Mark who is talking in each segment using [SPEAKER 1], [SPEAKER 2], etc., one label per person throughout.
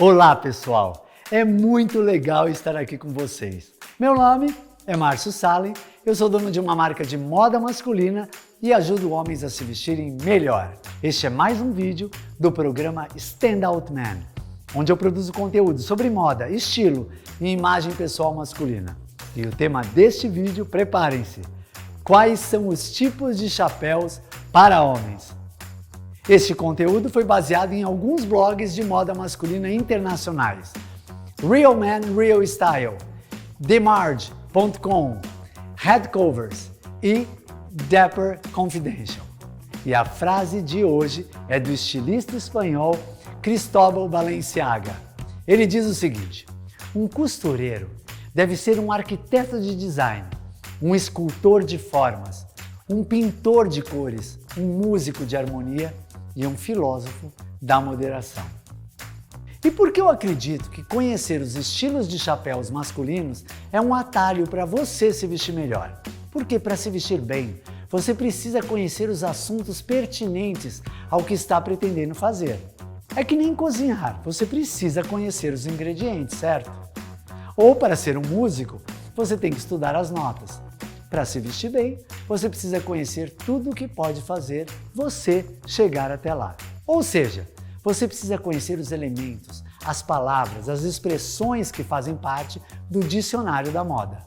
[SPEAKER 1] Olá pessoal, é muito legal estar aqui com vocês. Meu nome é Márcio Salem, eu sou dono de uma marca de moda masculina e ajudo homens a se vestirem melhor. Este é mais um vídeo do programa Stand Out Man, onde eu produzo conteúdo sobre moda, estilo e imagem pessoal masculina. E o tema deste vídeo, preparem-se, quais são os tipos de chapéus para homens? Este conteúdo foi baseado em alguns blogs de moda masculina internacionais. Real Man Real Style, TheMarge.com, Headcovers e Dapper Confidential. E a frase de hoje é do estilista espanhol Cristóbal Balenciaga. Ele diz o seguinte: um costureiro deve ser um arquiteto de design, um escultor de formas, um pintor de cores, um músico de harmonia e um filósofo da moderação. E por que eu acredito que conhecer os estilos de chapéus masculinos é um atalho para você se vestir melhor? Porque para se vestir bem, você precisa conhecer os assuntos pertinentes ao que está pretendendo fazer. É que nem cozinhar, você precisa conhecer os ingredientes, certo? Ou para ser um músico, você tem que estudar as notas. Para se vestir bem, você precisa conhecer tudo o que pode fazer você chegar até lá. Ou seja, você precisa conhecer os elementos, as palavras, as expressões que fazem parte do dicionário da moda.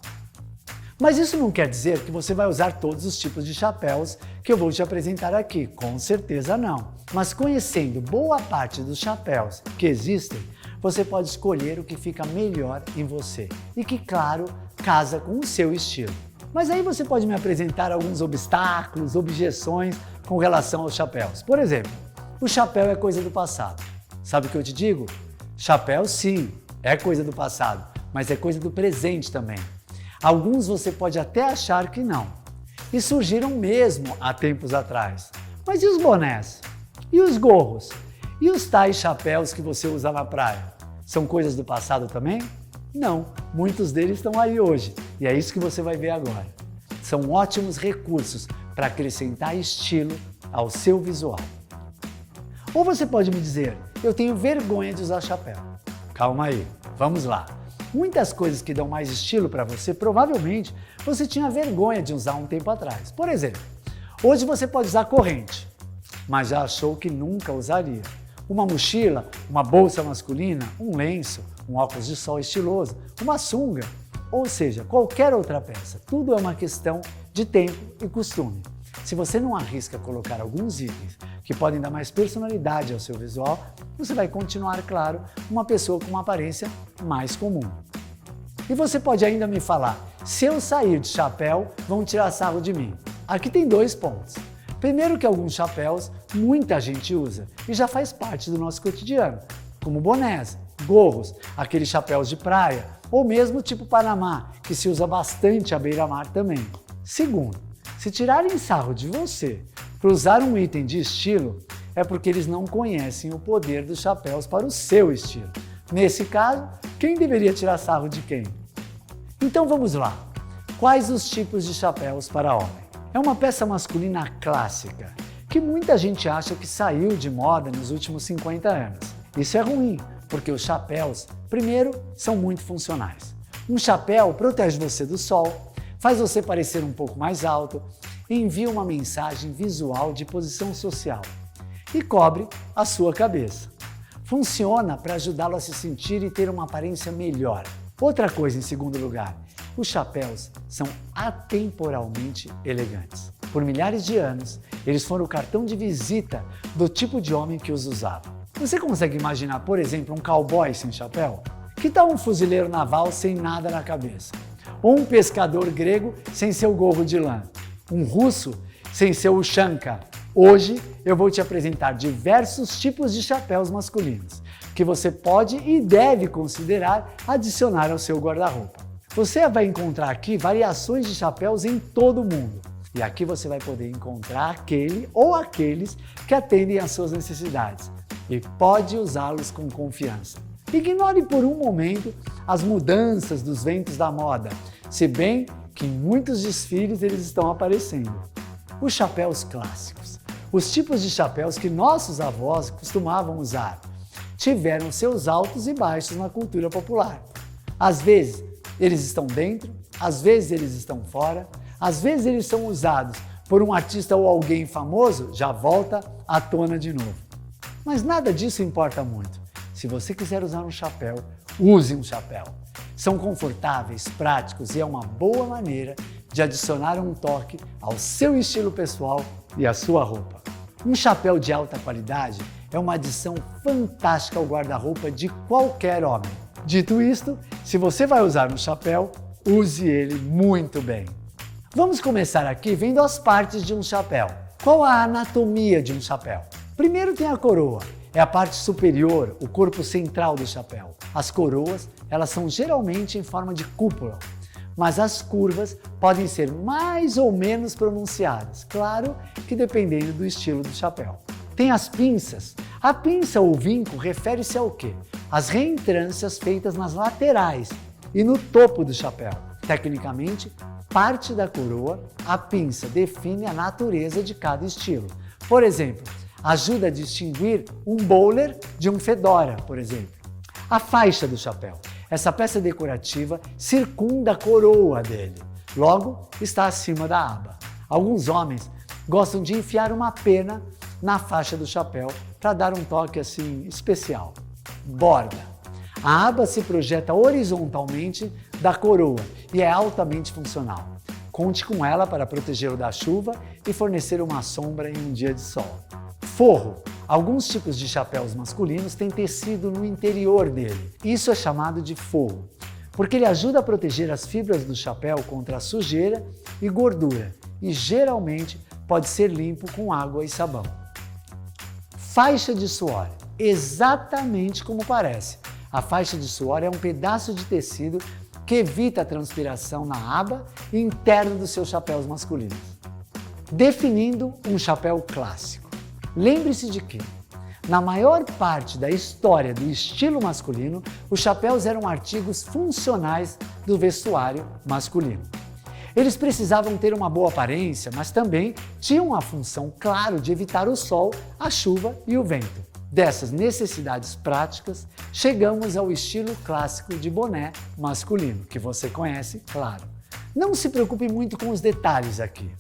[SPEAKER 1] Mas isso não quer dizer que você vai usar todos os tipos de chapéus que eu vou te apresentar aqui, com certeza não. Mas conhecendo boa parte dos chapéus que existem, você pode escolher o que fica melhor em você e que, claro, casa com o seu estilo. Mas aí você pode me apresentar alguns obstáculos, objeções com relação aos chapéus. Por exemplo, o chapéu é coisa do passado. Sabe o que eu te digo? Chapéu sim, é coisa do passado, mas é coisa do presente também. Alguns você pode até achar que não. E surgiram mesmo há tempos atrás. Mas e os bonés? E os gorros? E os tais chapéus que você usa na praia? São coisas do passado também? Não, muitos deles estão aí hoje e é isso que você vai ver agora. São ótimos recursos para acrescentar estilo ao seu visual. Ou você pode me dizer, eu tenho vergonha de usar chapéu. Calma aí, vamos lá. Muitas coisas que dão mais estilo para você, provavelmente você tinha vergonha de usar um tempo atrás. Por exemplo, hoje você pode usar corrente, mas já achou que nunca usaria. Uma mochila, uma bolsa masculina, um lenço, um óculos de sol estiloso, uma sunga, ou seja, qualquer outra peça. Tudo é uma questão de tempo e costume. Se você não arrisca colocar alguns itens que podem dar mais personalidade ao seu visual, você vai continuar, claro, uma pessoa com uma aparência mais comum. E você pode ainda me falar, se eu sair de chapéu, vão tirar sarro de mim. Aqui tem dois pontos. Primeiro que alguns chapéus muita gente usa e já faz parte do nosso cotidiano, como bonés, gorros, aqueles chapéus de praia ou mesmo tipo Panamá, que se usa bastante à beira-mar também. Segundo, se tirarem sarro de você por usar um item de estilo, é porque eles não conhecem o poder dos chapéus para o seu estilo. Nesse caso, quem deveria tirar sarro de quem? Então vamos lá. Quais os tipos de chapéus para homem? É uma peça masculina clássica, que muita gente acha que saiu de moda nos últimos 50 anos. Isso é ruim, porque os chapéus, primeiro, são muito funcionais. Um chapéu protege você do sol, faz você parecer um pouco mais alto, envia uma mensagem visual de posição social e cobre a sua cabeça. Funciona para ajudá-lo a se sentir e ter uma aparência melhor. Outra coisa em segundo lugar, os chapéus são atemporalmente elegantes. Por milhares de anos, eles foram o cartão de visita do tipo de homem que os usava. Você consegue imaginar, por exemplo, um cowboy sem chapéu? Que tal um fuzileiro naval sem nada na cabeça? Ou um pescador grego sem seu gorro de lã? Um russo sem seu ushanka? Hoje eu vou te apresentar diversos tipos de chapéus masculinos que você pode e deve considerar adicionar ao seu guarda-roupa. Você vai encontrar aqui variações de chapéus em todo o mundo. E aqui você vai poder encontrar aquele ou aqueles que atendem às suas necessidades. E pode usá-los com confiança. Ignore por um momento as mudanças dos ventos da moda, se bem que em muitos desfiles eles estão aparecendo. Os chapéus clássicos. Os tipos de chapéus que nossos avós costumavam usar. tiveram seus altos e baixos na cultura popular. Às vezes, eles estão dentro, às vezes eles estão fora, às vezes eles são usados por um artista ou alguém famoso, já volta à tona de novo. Mas nada disso importa muito. Se você quiser usar um chapéu, use um chapéu. São confortáveis, práticos e é uma boa maneira de adicionar um toque ao seu estilo pessoal e à sua roupa. Um chapéu de alta qualidade é uma adição fantástica ao guarda-roupa de qualquer homem. Dito isto, se você vai usar um chapéu, use ele muito bem. Vamos começar aqui vendo as partes de um chapéu. Qual a anatomia de um chapéu? Primeiro tem a coroa. É a parte superior, o corpo central do chapéu. As coroas, elas são geralmente em forma de cúpula, mas as curvas podem ser mais ou menos pronunciadas, claro que dependendo do estilo do chapéu. Tem as pinças. A pinça ou vinco refere-se ao quê? Às reentrâncias feitas nas laterais e no topo do chapéu. Tecnicamente, parte da coroa, a pinça define a natureza de cada estilo. Por exemplo, ajuda a distinguir um bowler de um fedora, por exemplo. A faixa do chapéu. Essa peça decorativa circunda a coroa dele. Logo, está acima da aba. Alguns homens gostam de enfiar uma pena na faixa do chapéu para dar um toque assim especial. Borda. A aba se projeta horizontalmente da coroa e é altamente funcional. Conte com ela para protegê-lo da chuva e fornecer uma sombra em um dia de sol. Forro. Alguns tipos de chapéus masculinos têm tecido no interior dele. Isso é chamado de forro, porque ele ajuda a proteger as fibras do chapéu contra a sujeira e gordura e geralmente pode ser limpo com água e sabão. Faixa de suor. Exatamente como parece. A faixa de suor é um pedaço de tecido que evita a transpiração na aba interna dos seus chapéus masculinos. Definindo um chapéu clássico. Lembre-se de que, na maior parte da história do estilo masculino, os chapéus eram artigos funcionais do vestuário masculino. Eles precisavam ter uma boa aparência, mas também tinham a função, claro, de evitar o sol, a chuva e o vento. Dessas necessidades práticas, chegamos ao estilo clássico de boné masculino, que você conhece, claro. Não se preocupe muito com os detalhes aqui,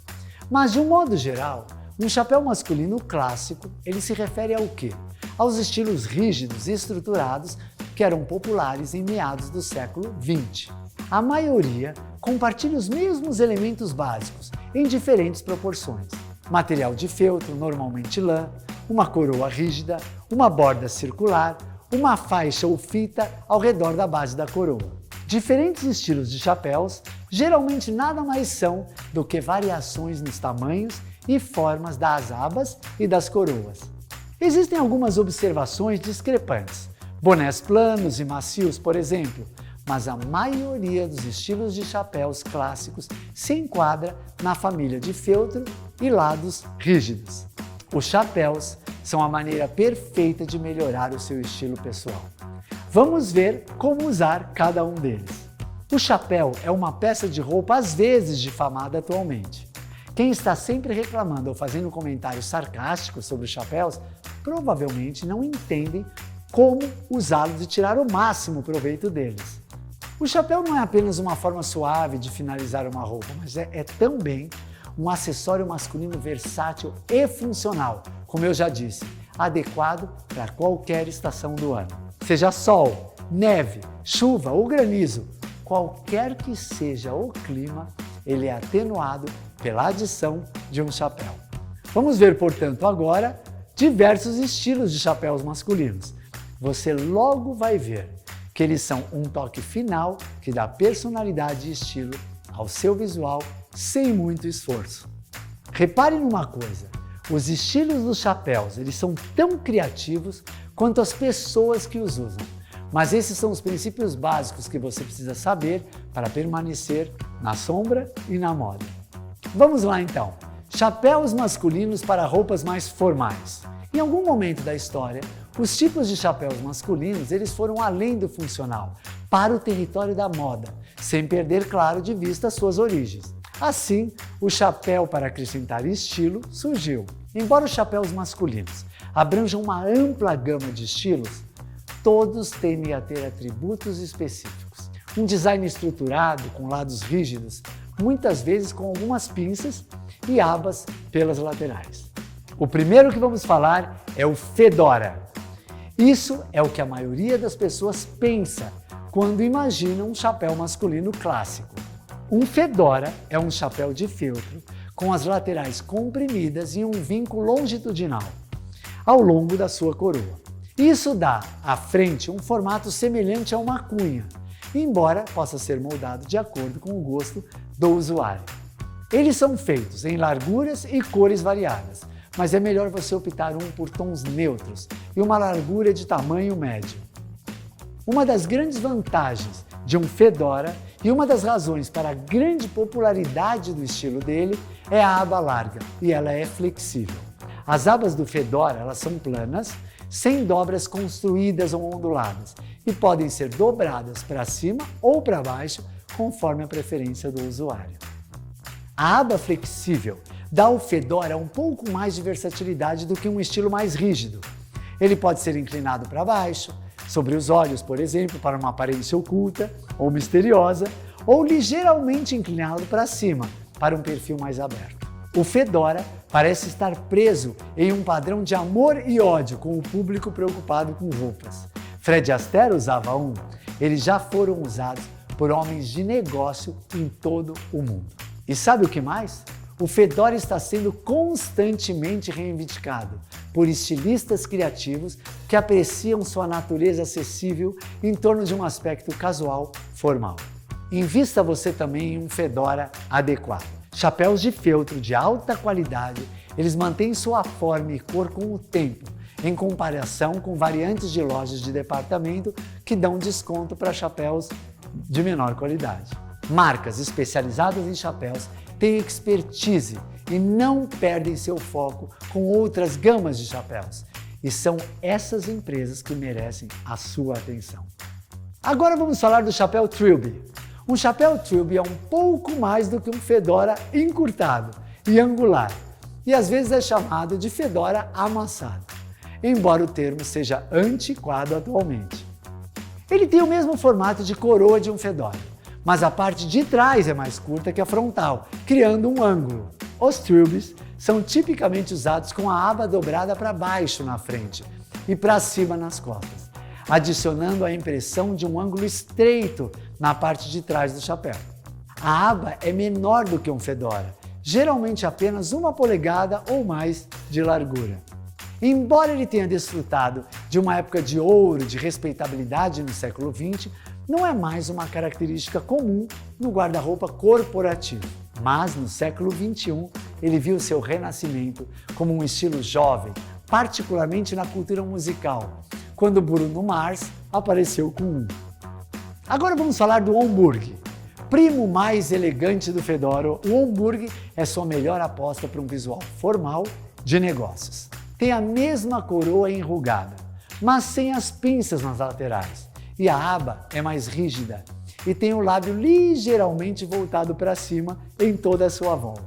[SPEAKER 1] mas de um modo geral, um chapéu masculino clássico, ele se refere ao quê? Aos estilos rígidos e estruturados que eram populares em meados do século XX. A maioria compartilha os mesmos elementos básicos, em diferentes proporções. Material de feltro, normalmente lã, uma coroa rígida, uma borda circular, uma faixa ou fita ao redor da base da coroa. Diferentes estilos de chapéus geralmente nada mais são do que variações nos tamanhos e formas das abas e das coroas. Existem algumas observações discrepantes. Bonés planos e macios, por exemplo, mas a maioria dos estilos de chapéus clássicos se enquadra na família de feltro e lados rígidos. Os chapéus são a maneira perfeita de melhorar o seu estilo pessoal. Vamos ver como usar cada um deles. O chapéu é uma peça de roupa às vezes difamada atualmente. Quem está sempre reclamando ou fazendo comentários sarcásticos sobre os chapéus provavelmente não entendem como usá-los e tirar o máximo proveito deles. O chapéu não é apenas uma forma suave de finalizar uma roupa, mas é também um acessório masculino versátil e funcional, como eu já disse, adequado para qualquer estação do ano. Seja sol, neve, chuva ou granizo, qualquer que seja o clima, ele é atenuado pela adição de um chapéu. Vamos ver, portanto, agora diversos estilos de chapéus masculinos. Você logo vai ver que eles são um toque final que dá personalidade e estilo ao seu visual sem muito esforço. Repare numa coisa, os estilos dos chapéus eles são tão criativos quanto as pessoas que os usam. Mas esses são os princípios básicos que você precisa saber para permanecer na sombra e na moda. Vamos lá então. Chapéus masculinos para roupas mais formais. Em algum momento da história, os tipos de chapéus masculinos eles foram além do funcional, para o território da moda, sem perder, claro, de vista suas origens. Assim, o chapéu para acrescentar estilo surgiu. Embora os chapéus masculinos abranjam uma ampla gama de estilos, todos tendem a ter atributos específicos. Um design estruturado, com lados rígidos, muitas vezes com algumas pinças e abas pelas laterais. O primeiro que vamos falar é o fedora. Isso é o que a maioria das pessoas pensa quando imagina um chapéu masculino clássico. Um fedora é um chapéu de feltro com as laterais comprimidas e um vinco longitudinal ao longo da sua coroa. Isso dá à frente um formato semelhante a uma cunha, embora possa ser moldado de acordo com o gosto do usuário. Eles são feitos em larguras e cores variadas, mas é melhor você optar por tons neutros e uma largura de tamanho médio. Uma das grandes vantagens de um fedora e uma das razões para a grande popularidade do estilo dele é a aba larga e ela é flexível. As abas do fedora elas são planas, sem dobras construídas ou onduladas e podem ser dobradas para cima ou para baixo conforme a preferência do usuário. A aba flexível dá ao fedora um pouco mais de versatilidade do que um estilo mais rígido. Ele pode ser inclinado para baixo, sobre os olhos, por exemplo, para uma aparência oculta ou misteriosa, ou ligeiramente inclinado para cima, para um perfil mais aberto. O fedora parece estar preso em um padrão de amor e ódio com o público preocupado com roupas. Fred Astaire usava um, eles já foram usados por homens de negócio em todo o mundo. E sabe o que mais? O fedora está sendo constantemente reivindicado por estilistas criativos que apreciam sua natureza acessível em torno de um aspecto casual formal. Invista você também em um fedora adequado. Chapéus de feltro de alta qualidade, eles mantêm sua forma e cor com o tempo, em comparação com variantes de lojas de departamento que dão desconto para chapéus de menor qualidade. Marcas especializadas em chapéus têm expertise e não perdem seu foco com outras gamas de chapéus. E são essas empresas que merecem a sua atenção. Agora vamos falar do chapéu Trilby. Um chapéu Trilby é um pouco mais do que um fedora encurtado e angular, e às vezes é chamado de fedora amassado, embora o termo seja antiquado atualmente. Ele tem o mesmo formato de coroa de um fedora, mas a parte de trás é mais curta que a frontal, criando um ângulo. Os Trilbys são tipicamente usados com a aba dobrada para baixo na frente e para cima nas costas, adicionando a impressão de um ângulo estreito na parte de trás do chapéu. A aba é menor do que um fedora, geralmente apenas 1 polegada ou mais de largura. Embora ele tenha desfrutado de uma época de ouro de respeitabilidade no século XX, não é mais uma característica comum no guarda-roupa corporativo. Mas no século XXI, ele viu seu renascimento como um estilo jovem, particularmente na cultura musical, quando Bruno Mars apareceu com um. Agora vamos falar do Homburg. Primo mais elegante do fedora, o Homburg é sua melhor aposta para um visual formal de negócios. Tem a mesma coroa enrugada, mas sem as pinças nas laterais, e a aba é mais rígida e tem o lábio ligeiramente voltado para cima em toda a sua volta.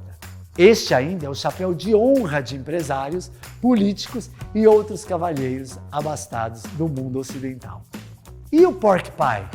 [SPEAKER 1] Este ainda é o chapéu de honra de empresários, políticos e outros cavalheiros abastados do mundo ocidental. E o pork pie?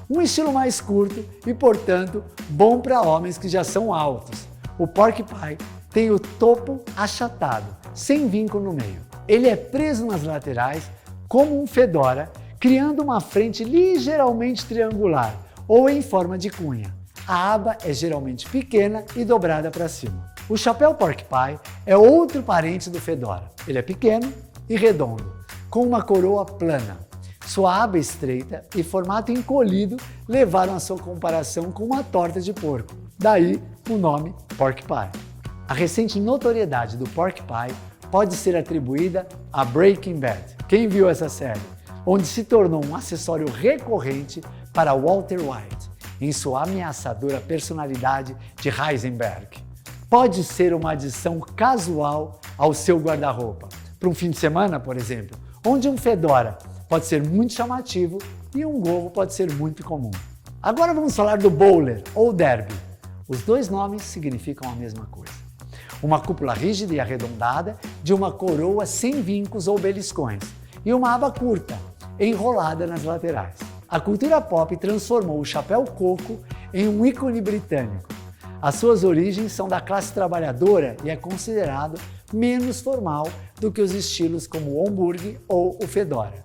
[SPEAKER 1] Um estilo mais curto e, portanto, bom para homens que já são altos. O pork pie tem o topo achatado, sem vinco no meio. Ele é preso nas laterais como um fedora, criando uma frente ligeiramente triangular ou em forma de cunha. A aba é geralmente pequena e dobrada para cima. O chapéu pork pie é outro parente do fedora. Ele é pequeno e redondo, com uma coroa plana. Sua aba estreita e formato encolhido levaram a sua comparação com uma torta de porco. Daí o nome pork pie. A recente notoriedade do pork pie pode ser atribuída a Breaking Bad. Quem viu essa série? Onde se tornou um acessório recorrente para Walter White, em sua ameaçadora personalidade de Heisenberg. Pode ser uma adição casual ao seu guarda-roupa, para um fim de semana, por exemplo, onde um fedora pode ser muito chamativo e um gorro pode ser muito comum. Agora vamos falar do bowler ou derby. Os dois nomes significam a mesma coisa. Uma cúpula rígida e arredondada de uma coroa sem vincos ou beliscões e uma aba curta, enrolada nas laterais. A cultura pop transformou o chapéu coco em um ícone britânico. As suas origens são da classe trabalhadora e é considerado menos formal do que os estilos como o Homburg ou o fedora.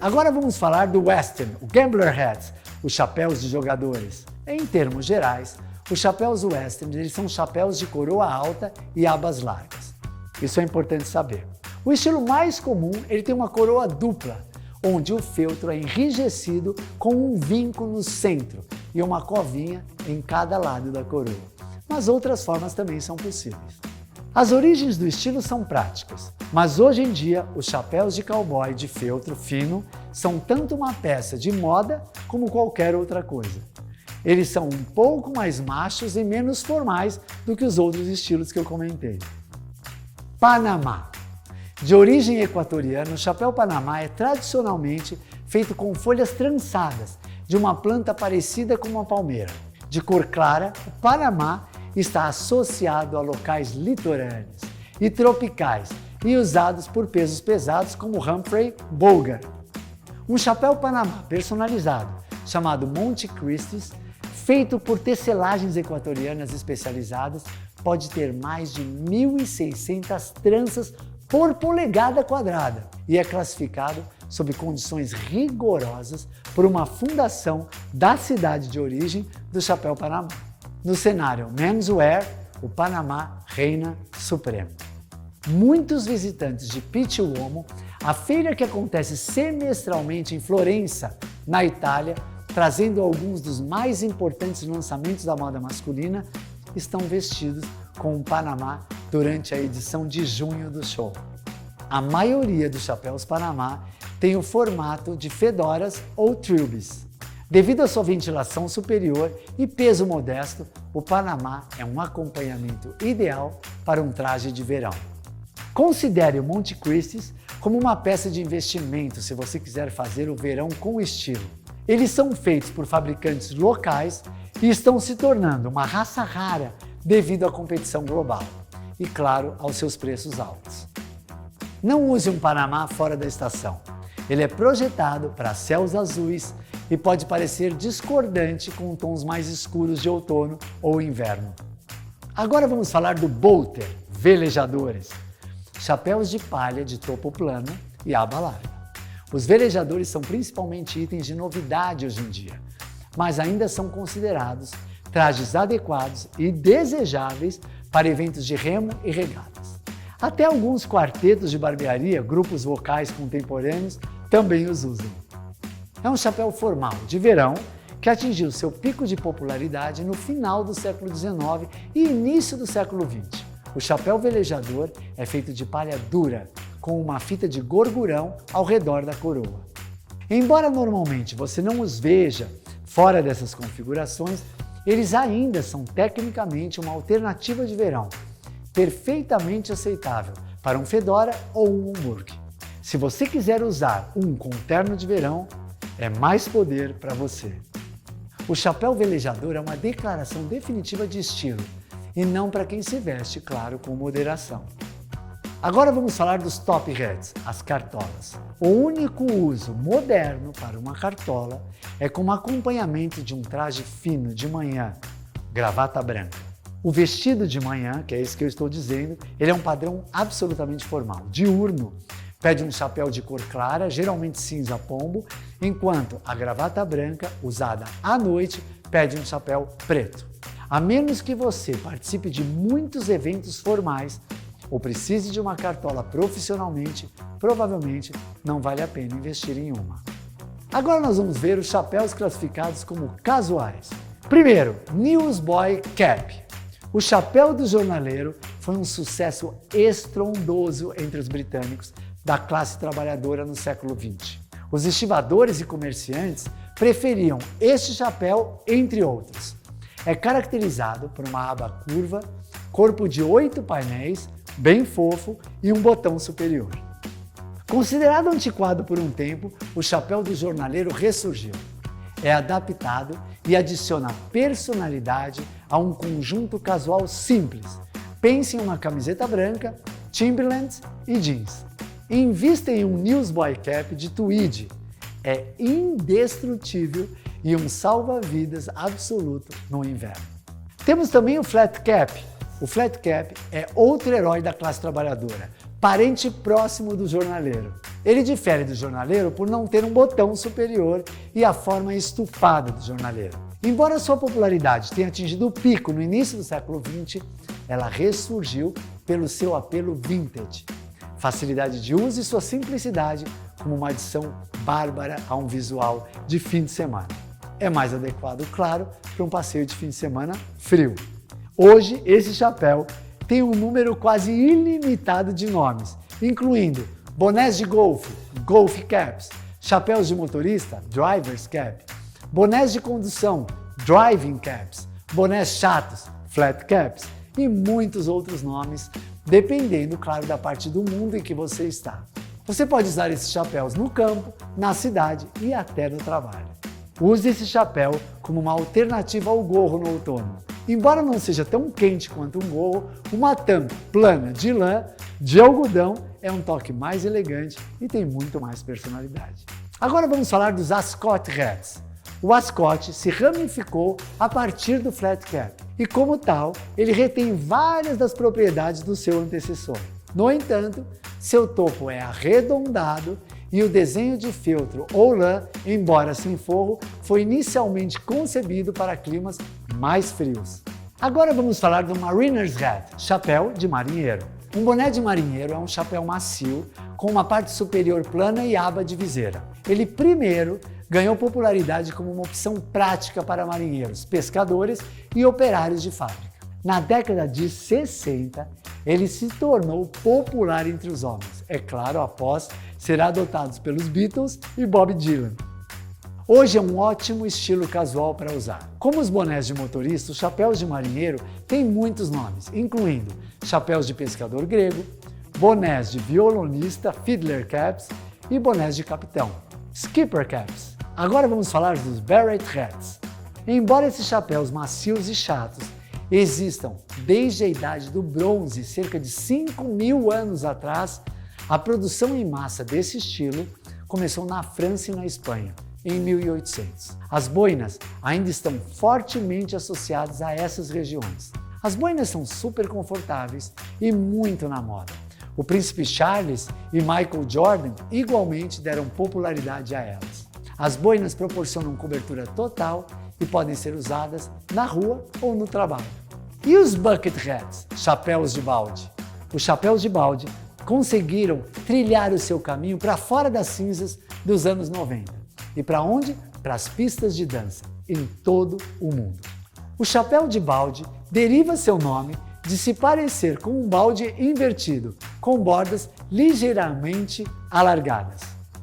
[SPEAKER 1] Agora vamos falar do Western, o Gambler Hats, os chapéus de jogadores. Em termos gerais, os chapéus Western eles são chapéus de coroa alta e abas largas. Isso é importante saber. O estilo mais comum ele tem uma coroa dupla, onde o feltro é enrijecido com um vinco no centro e uma covinha em cada lado da coroa. Mas outras formas também são possíveis. As origens do estilo são práticas, mas hoje em dia os chapéus de cowboy de feltro fino são tanto uma peça de moda como qualquer outra coisa. Eles são um pouco mais machos e menos formais do que os outros estilos que eu comentei. Panamá. De origem equatoriana, o chapéu Panamá é tradicionalmente feito com folhas trançadas de uma planta parecida com uma palmeira. De cor clara, o Panamá está associado a locais litorâneos e tropicais e usados por pesos pesados como Humphrey Bogart. Um chapéu Panamá personalizado, chamado Monte Cristi, feito por tecelagens equatorianas especializadas, pode ter mais de 1.600 tranças por polegada quadrada e é classificado sob condições rigorosas por uma fundação da cidade de origem do chapéu Panamá. No cenário menswear, o Panamá reina supremo. Muitos visitantes de Pitti Uomo, a feira que acontece semestralmente em Florença, na Itália, trazendo alguns dos mais importantes lançamentos da moda masculina, estão vestidos com o Panamá durante a edição de junho do show. A maioria dos chapéus Panamá tem o formato de fedoras ou trilbys. Devido à sua ventilação superior e peso modesto, o Panamá é um acompanhamento ideal para um traje de verão. Considere o Monte Cristi como uma peça de investimento se você quiser fazer o verão com estilo. Eles são feitos por fabricantes locais e estão se tornando uma raça rara devido à competição global e, claro, aos seus preços altos. Não use um Panamá fora da estação. Ele é projetado para céus azuis e pode parecer discordante com tons mais escuros de outono ou inverno. Agora vamos falar do Bolter, velejadores. Chapéus de palha de topo plano e aba larga. Os velejadores são principalmente itens de novidade hoje em dia, mas ainda são considerados trajes adequados e desejáveis para eventos de remo e regatas. Até alguns quartetos de barbearia, grupos vocais contemporâneos, também os usam. É um chapéu formal de verão que atingiu seu pico de popularidade no final do século XIX e início do século XX. O chapéu velejador é feito de palha dura, com uma fita de gorgurão ao redor da coroa. Embora normalmente você não os veja fora dessas configurações, eles ainda são tecnicamente uma alternativa de verão, perfeitamente aceitável para um fedora ou um Homburg. Se você quiser usar um com terno de verão, é mais poder para você. O chapéu velejador é uma declaração definitiva de estilo e não para quem se veste, claro, com moderação. Agora vamos falar dos top hats, as cartolas. O único uso moderno para uma cartola é como acompanhamento de um traje fino de manhã, gravata branca. O vestido de manhã, que é isso que eu estou dizendo, ele é um padrão absolutamente formal, diurno. Pede um chapéu de cor clara, geralmente cinza pombo, enquanto a gravata branca, usada à noite, pede um chapéu preto. A menos que você participe de muitos eventos formais ou precise de uma cartola profissionalmente, provavelmente não vale a pena investir em uma. Agora nós vamos ver os chapéus classificados como casuais. Primeiro, Newsboy Cap. O chapéu do jornaleiro foi um sucesso estrondoso entre os britânicos da classe trabalhadora no século XX. Os estivadores e comerciantes preferiam este chapéu, entre outros. É caracterizado por uma aba curva, corpo de 8 painéis, bem fofo e um botão superior. Considerado antiquado por um tempo, o chapéu do jornaleiro ressurgiu. É adaptado e adiciona personalidade a um conjunto casual simples. Pense em uma camiseta branca, Timberlands e jeans. Invista em um Newsboy Cap de tweed. é indestrutível e um salva-vidas absoluto no inverno. Temos também o flat cap. O flat cap é outro herói da classe trabalhadora, parente próximo do jornaleiro. Ele difere do jornaleiro por não ter um botão superior e a forma estufada do jornaleiro. Embora sua popularidade tenha atingido o pico no início do século XX, ela ressurgiu pelo seu apelo vintage, facilidade de uso e sua simplicidade como uma adição bárbara a um visual de fim de semana. É mais adequado, claro, para um passeio de fim de semana frio. Hoje, esse chapéu tem um número quase ilimitado de nomes, incluindo bonés de golfe, golf caps, chapéus de motorista, driver's cap, bonés de condução, driving caps, bonés chatos, flat caps e muitos outros nomes, dependendo, claro, da parte do mundo em que você está. Você pode usar esses chapéus no campo, na cidade e até no trabalho. Use esse chapéu como uma alternativa ao gorro no outono. Embora não seja tão quente quanto um gorro, uma tampa plana de lã, de algodão, é um toque mais elegante e tem muito mais personalidade. Agora vamos falar dos ascot hats. O ascot se ramificou a partir do flat cap e, como tal, ele retém várias das propriedades do seu antecessor. No entanto, seu topo é arredondado e o desenho de feltro ou lã, embora sem forro, foi inicialmente concebido para climas mais frios. Agora vamos falar do Mariner's Hat, chapéu de marinheiro. Um boné de marinheiro é um chapéu macio, com uma parte superior plana e aba de viseira. Ele primeiro ganhou popularidade como uma opção prática para marinheiros, pescadores e operários de fábrica. Na década de 60, ele se tornou popular entre os homens, é claro, após ser adotado pelos Beatles e Bob Dylan. Hoje é um ótimo estilo casual para usar. Como os bonés de motorista, os chapéus de marinheiro têm muitos nomes, incluindo chapéus de pescador grego, bonés de violonista, fiddler caps e bonés de capitão, skipper caps. Agora vamos falar dos beret hats. Embora esses chapéus macios e chatos existam desde a idade do bronze, cerca de 5.000 anos atrás, a produção em massa desse estilo começou na França e na Espanha, em 1800. As boinas ainda estão fortemente associadas a essas regiões. As boinas são super confortáveis e muito na moda. O príncipe Charles e Michael Jordan igualmente deram popularidade a elas. As boinas proporcionam cobertura total e podem ser usadas na rua ou no trabalho. E os bucket hats, chapéus de balde? Os chapéus de balde conseguiram trilhar o seu caminho para fora das cinzas dos anos 90. E para onde? Para as pistas de dança, em todo o mundo. O chapéu de balde deriva seu nome de se parecer com um balde invertido, com bordas ligeiramente alargadas.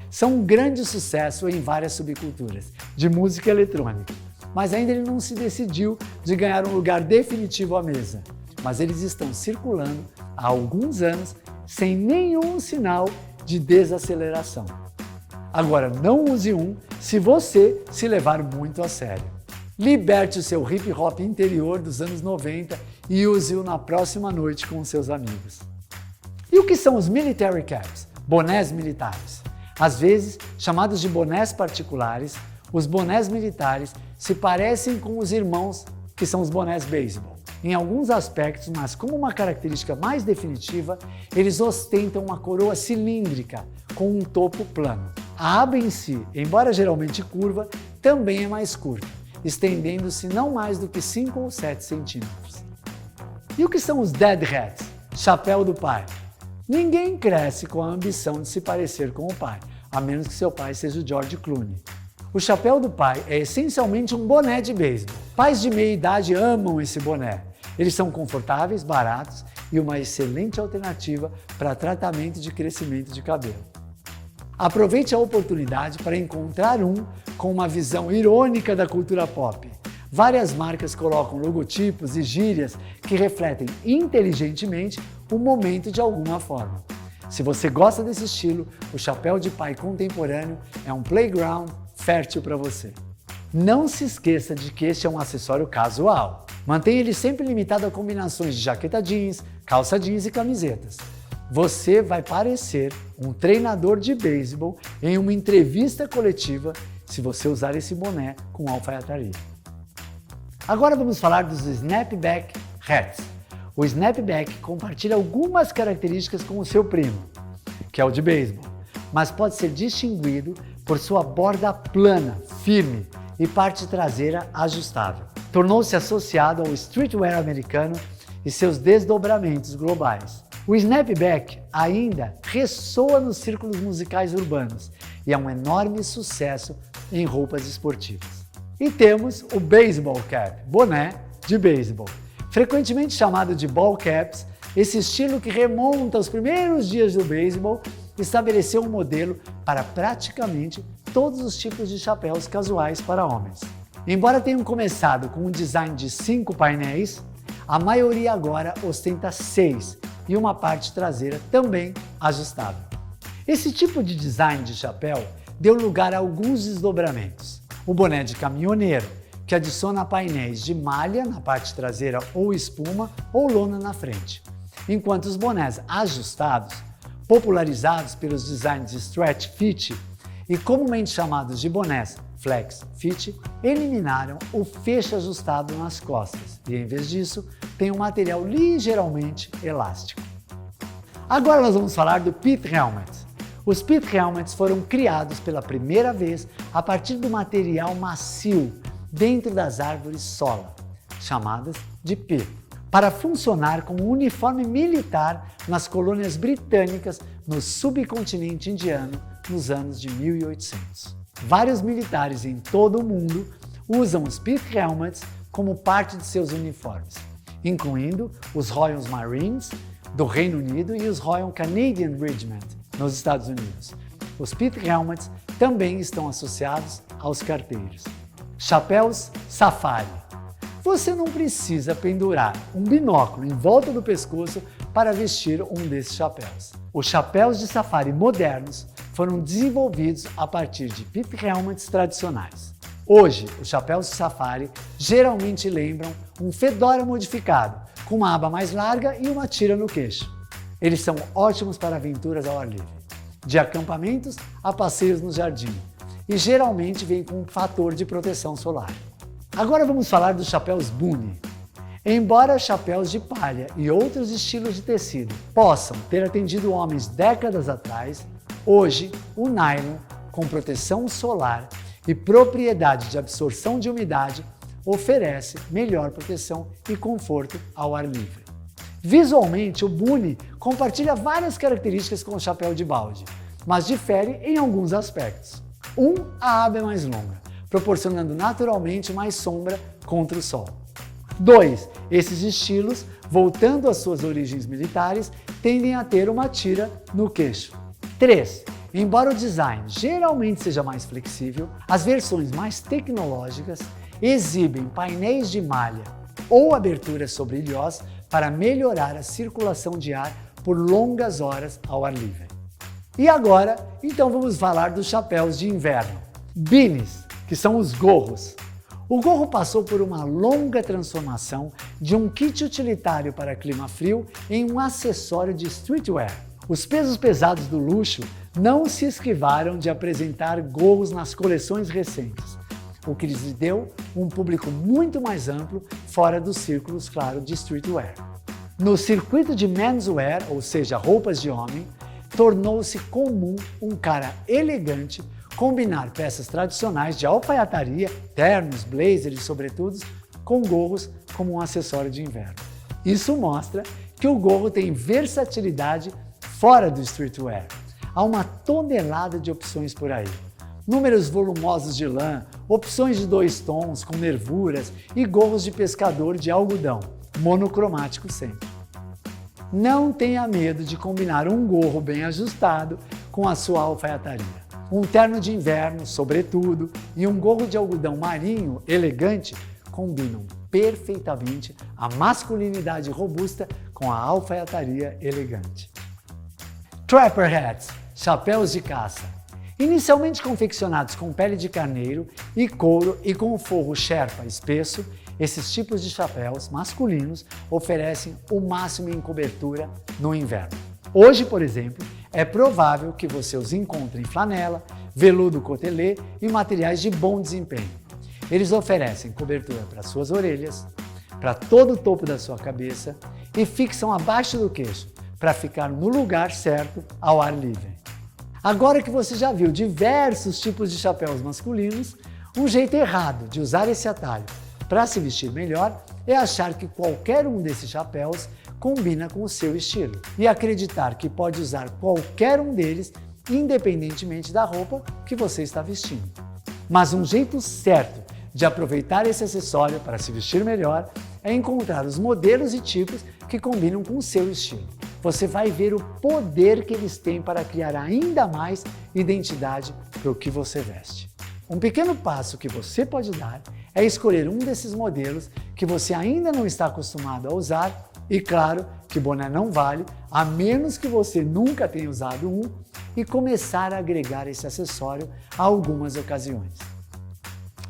[SPEAKER 1] São um grande sucesso em várias subculturas de música eletrônica, mas ainda ele não se decidiu de ganhar um lugar definitivo à mesa. Mas eles estão circulando há alguns anos sem nenhum sinal de desaceleração. Agora, não use um se você se levar muito a sério. Liberte o seu hip hop interior dos anos 90 e use-o na próxima noite com seus amigos. E o que são os military caps? Bonés militares. Às vezes, chamados de bonés particulares, os bonés militares se parecem com os irmãos que são os bonés beisebol. Em alguns aspectos, mas como uma característica mais definitiva, eles ostentam uma coroa cilíndrica com um topo plano. A aba em si, embora geralmente curva, também é mais curta, estendendo-se não mais do que 5 ou 7 centímetros. E o que são os dead hats? Chapéu do pai. Ninguém cresce com a ambição de se parecer com o pai, a menos que seu pai seja o George Clooney. O chapéu do pai é essencialmente um boné de beisebol. Pais de meia idade amam esse boné. Eles são confortáveis, baratos e uma excelente alternativa para tratamento de crescimento de cabelo. Aproveite a oportunidade para encontrar um com uma visão irônica da cultura pop. Várias marcas colocam logotipos e gírias que refletem inteligentemente o momento de alguma forma. Se você gosta desse estilo, o chapéu de pai contemporâneo é um playground fértil para você. Não se esqueça de que este é um acessório casual. Mantenha ele sempre limitado a combinações de jaqueta jeans, calça jeans e camisetas. Você vai parecer um treinador de beisebol em uma entrevista coletiva se você usar esse boné com alfaiataria. Agora vamos falar dos Snapback Hats. O Snapback compartilha algumas características com o seu primo, que é o de beisebol, mas pode ser distinguido por sua borda plana, firme e parte traseira ajustável. Tornou-se associado ao streetwear americano e seus desdobramentos globais. O snapback ainda ressoa nos círculos musicais urbanos e é um enorme sucesso em roupas esportivas. E temos o baseball cap, boné de beisebol. Frequentemente chamado de ball caps, esse estilo que remonta aos primeiros dias do beisebol estabeleceu um modelo para praticamente todos os tipos de chapéus casuais para homens. Embora tenham começado com um design de 5 painéis, a maioria agora ostenta 6 e uma parte traseira também ajustável. Esse tipo de design de chapéu deu lugar a alguns desdobramentos. O boné de caminhoneiro, que adiciona painéis de malha na parte traseira ou espuma ou lona na frente, enquanto os bonés ajustados, popularizados pelos designs stretch fit e comumente chamados de bonés flex fit, eliminaram o fecho ajustado nas costas e, em vez disso, tem um material ligeiramente elástico. Agora nós vamos falar do pith helmet. Os pith helmets foram criados pela primeira vez a partir do material macio dentro das árvores sola, chamadas de pith, para funcionar como uniforme militar nas colônias britânicas no subcontinente indiano nos anos de 1800. Vários militares em todo o mundo usam os pith helmets como parte de seus uniformes, incluindo os Royal Marines do Reino Unido e os Royal Canadian Regiment nos Estados Unidos. Os pith helmets também estão associados aos carteiros. Chapéus safari. Você não precisa pendurar um binóculo em volta do pescoço para vestir um desses chapéus. Os chapéus de safari modernos foram desenvolvidos a partir de pith helmets tradicionais. Hoje, os chapéus de safari geralmente lembram um fedora modificado, com uma aba mais larga e uma tira no queixo. Eles são ótimos para aventuras ao ar livre, de acampamentos a passeios no jardim, e geralmente vêm com um fator de proteção solar. Agora vamos falar dos chapéus bunny. Embora chapéus de palha e outros estilos de tecido possam ter atendido homens décadas atrás, hoje o nylon, com proteção solar e propriedade de absorção de umidade, oferece melhor proteção e conforto ao ar livre. Visualmente, o bunny compartilha várias características com o chapéu de balde, mas difere em alguns aspectos. A aba é mais longa, proporcionando naturalmente mais sombra contra o sol. 2. Esses estilos, voltando às suas origens militares, tendem a ter uma tira no queixo. 3. Embora o design geralmente seja mais flexível, as versões mais tecnológicas exibem painéis de malha ou aberturas sobre ilhós para melhorar a circulação de ar por longas horas ao ar livre. E agora, então vamos falar dos chapéus de inverno. Beanies, que são os gorros. O gorro passou por uma longa transformação de um kit utilitário para clima frio em um acessório de streetwear. Os pesos pesados do luxo não se esquivaram de apresentar gorros nas coleções recentes, o que lhes deu um público muito mais amplo fora dos círculos, claro, de streetwear. No circuito de menswear, ou seja, roupas de homem, tornou-se comum um cara elegante combinar peças tradicionais de alfaiataria, ternos, blazers e sobretudos, com gorros como um acessório de inverno. Isso mostra que o gorro tem versatilidade fora do streetwear. Há uma tonelada de opções por aí. Números volumosos de lã, opções de 2 tons com nervuras e gorros de pescador de algodão, monocromático sempre. Não tenha medo de combinar um gorro bem ajustado com a sua alfaiataria. Um terno de inverno, sobretudo, e um gorro de algodão marinho elegante combinam perfeitamente a masculinidade robusta com a alfaiataria elegante. Trapper hats, chapéus de caça. Inicialmente confeccionados com pele de carneiro e couro e com forro sherpa espesso, esses tipos de chapéus masculinos oferecem o máximo em cobertura no inverno. Hoje, por exemplo, é provável que você os encontre em flanela, veludo cotelê e materiais de bom desempenho. Eles oferecem cobertura para suas orelhas, para todo o topo da sua cabeça e fixam abaixo do queixo, para ficar no lugar certo ao ar livre. Agora que você já viu diversos tipos de chapéus masculinos, um jeito errado de usar esse atalho para se vestir melhor é achar que qualquer um desses chapéus combina com o seu estilo e acreditar que pode usar qualquer um deles independentemente da roupa que você está vestindo. Mas um jeito certo de aproveitar esse acessório para se vestir melhor é encontrar os modelos e tipos que combinam com o seu estilo. Você vai ver o poder que eles têm para criar ainda mais identidade para o que você veste. Um pequeno passo que você pode dar é escolher um desses modelos que você ainda não está acostumado a usar e claro que boné não vale, a menos que você nunca tenha usado um e começar a agregar esse acessório a algumas ocasiões.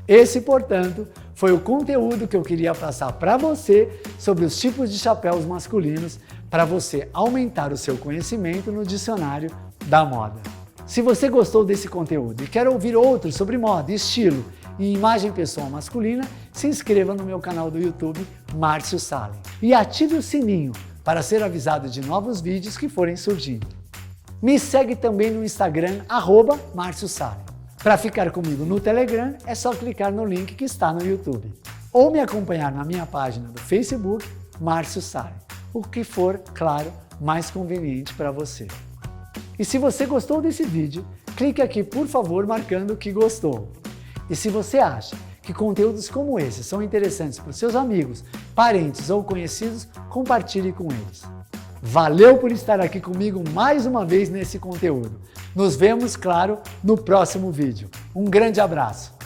[SPEAKER 1] Esse, portanto, foi o conteúdo que eu queria passar para você sobre os tipos de chapéus masculinos para você aumentar o seu conhecimento no dicionário da moda. Se você gostou desse conteúdo e quer ouvir outros sobre moda, estilo e imagem pessoal masculina, se inscreva no meu canal do YouTube, Márcio Salem, e ative o sininho para ser avisado de novos vídeos que forem surgindo. Me segue também no Instagram, @Márcio Salem. Para ficar comigo no Telegram, é só clicar no link que está no YouTube. Ou me acompanhar na minha página do Facebook, Márcio Salem. O que for, claro, mais conveniente para você. E se você gostou desse vídeo, clique aqui, por favor, marcando que gostou. E se você acha que conteúdos como esse são interessantes para os seus amigos, parentes ou conhecidos, compartilhe com eles. Valeu por estar aqui comigo mais uma vez nesse conteúdo. Nos vemos, claro, no próximo vídeo. Um grande abraço!